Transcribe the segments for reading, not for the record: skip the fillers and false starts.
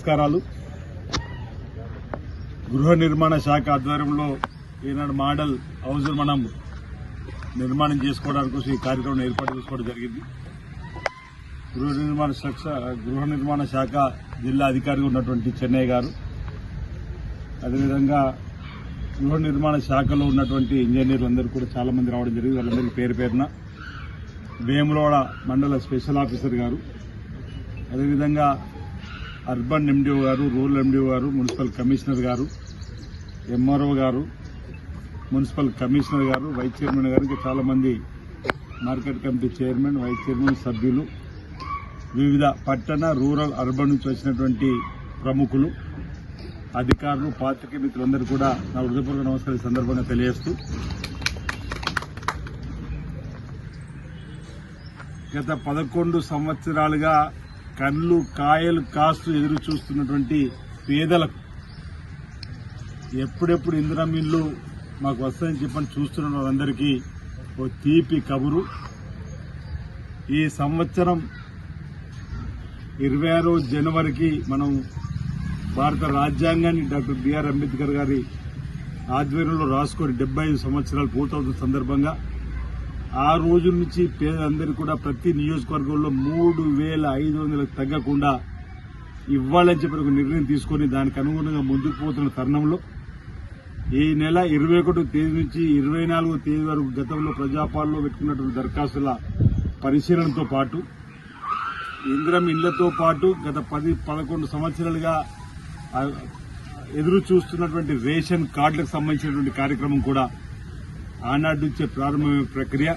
నమస్కారాలు. గృహ నిర్మాణ శాఖ ఆధ్వర్యంలో ఈనాడు మోడల్ హౌస్ మనం నిర్మాణం చేసుకోవడానికి ఈ కార్యక్రమం ఏర్పాటు చేసుకోవడం జరిగింది. గృహ నిర్మాణ శాఖ జిల్లా అధికారిగా ఉన్నటువంటి చెన్నై గారు, అదేవిధంగా గృహ నిర్మాణ శాఖలో ఉన్నటువంటి ఇంజనీర్లు అందరూ కూడా చాలా మంది రావడం జరిగింది. వాళ్ళందరికీ పేరు పేరున వేములవాడ మండల స్పెషల్ ఆఫీసర్ గారు, అదేవిధంగా అర్బన్ ఎండిఓ గారు, రూరల్ ఎండిఓ గారు, మున్సిపల్ కమిషనర్ గారు, ఎంఆర్ఓ గారు, మున్సిపల్ కమిషనర్ గారు, వైస్ చైర్మన్ గారు, ఇంకా చాలా మంది market committee chairman, vice chairman, సభ్యులు, వివిధ పట్టణ, రూరల్, అర్బన్ నుంచి వచ్చినటువంటి ప్రముఖులు, అధికారులు, పాత్రికేయ మిత్రులందరూ కూడా నా హృదయపూర్వక నమస్కారం ఈ సందర్భంగా తెలియజేస్తూ, గత 11 సంవత్సరాలుగా కళ్ళు కాయలు కాస్తూ ఎదురు చూస్తున్నటువంటి పేదలకు ఎప్పుడెప్పుడు ఇందిరమ్మ ఇల్లు మాకు వస్తాయని చెప్పని చూస్తున్న వాళ్ళందరికీ ఓ తీపి కబురు. ఈ సంవత్సరం 26 జనవరికి మనం భారత రాజ్యాంగాన్ని డాక్టర్ బిఆర్ అంబేద్కర్ గారి ఆధ్వర్యంలో రాసుకొని 75 సంవత్సరాలు పూర్తవుతున్న సందర్భంగా ఆ రోజు నుంచి పేదలందరికీ కూడా ప్రతి నియోజకవర్గంలో 3,500 తగ్గకుండా ఇవ్వాలని చెప్పి ఒక నిర్ణయం తీసుకుని దానికి అనుగుణంగా ముందుకు పోతున్న తరుణంలో ఈ నెల 21 తేదీ నుంచి 24 తేదీ వరకు గతంలో ప్రజాపాలనలో పెట్టుకున్నటువంటి దరఖాస్తుల పరిశీలనతో పాటు ఇందిరమ్మ ఇళ్లతో పాటు గత 10-11 సంవత్సరాలుగా ఎదురు చూస్తున్నటువంటి రేషన్ కార్డులకు సంబంధించినటువంటి కార్యక్రమం కూడా ఆనాటి నుంచే ప్రారంభమైన ప్రక్రియ.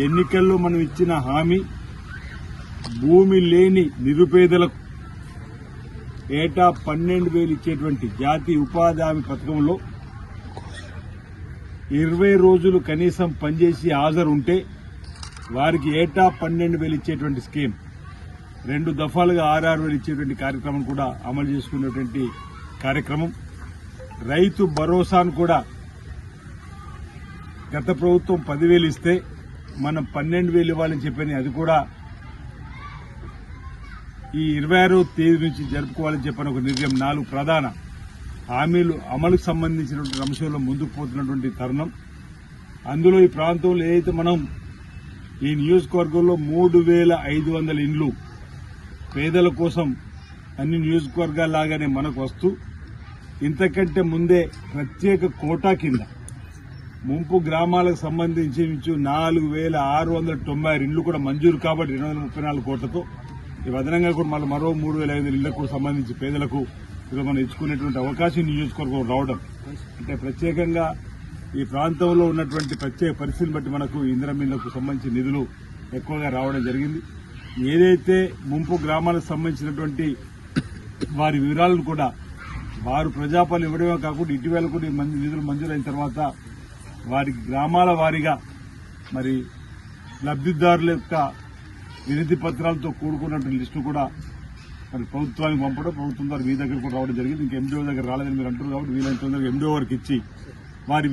ఎన్నికల్లో మనం ఇచ్చిన హామీ భూమి లేని నిరుపేదలకు ఏటా 12,000 ఇచ్చేటువంటి జాతీయ ఉపాధి హామీ పథకంలో 20 రోజులు కనీసం పనిచేసి హాజరు ఉంటే వారికి ఏటా 12,000 ఇచ్చేటువంటి స్కీమ్, 2 దఫాలుగా 6,000 ఇచ్చేటువంటి కార్యక్రమం కూడా అమలు చేసుకునేటువంటి కార్యక్రమం. రైతు భరోసాను కూడా గత ప్రభుత్వం 10,000 ఇస్తే మనం 12,000 ఇవ్వాలని చెప్పని అది కూడా ఈ 26వ తేదీ నుంచి జరుపుకోవాలని చెప్పని ఒక నిర్ణయం. 4 ప్రధాన హామీలు అమలుకు సంబంధించినటువంటి అంశంలో ముందుకు పోతున్నటువంటి తరుణం. అందులో ఈ ప్రాంతంలో ఏదైతే మనం ఈ నియోజకవర్గంలో 3,500 ఇండ్లు పేదల కోసం అన్ని నియోజకవర్గాల్లాగానే మనకు వస్తూ ఇంతకంటే ముందే ప్రత్యేక కోటా కింద ముంపు గ్రామాలకు సంబంధించి 4,696 ఇండ్లు కూడా మంజూరు కాబట్టి 234 కోట్లతో ఈ అదనంగా కూడా మరో 3,500 ఇళ్లకు సంబంధించి పేదలకు మనం ఇచ్చుకునేటువంటి అవకాశం నియోజకవర్గం రావడం అంటే ప్రత్యేకంగా ఈ ప్రాంతంలో ఉన్నటువంటి ప్రత్యేక పరిస్థితిని బట్టి మనకు ఇందిరమ్మ ఇళ్లకు సంబంధించిన నిధులు ఎక్కువగా రావడం జరిగింది. ఏదైతే ముంపు గ్రామాలకు సంబంధించినటువంటి వారి వివరాలను కూడా వారు ప్రజాపాలన ఇవ్వడమే కాకుండా ఇటీవల కూడా నిధులు మంజూరైన తర్వాత వారి గ్రామాల వారీగా మరి లబ్దిదారుల యొక్క వినతి పత్రాలతో కూడుకున్నటువంటి లిస్టు కూడా మరి ప్రభుత్వానికి పంపడం, ప్రభుత్వం ద్వారా మీ దగ్గర కూడా రావడం జరిగింది. ఇంకా ఎండిఓ దగ్గర రాలేదని మీరు అంటున్నారు కాబట్టి వీలైన తొందరగా ఎండిఓ వరకు ఇచ్చి వారి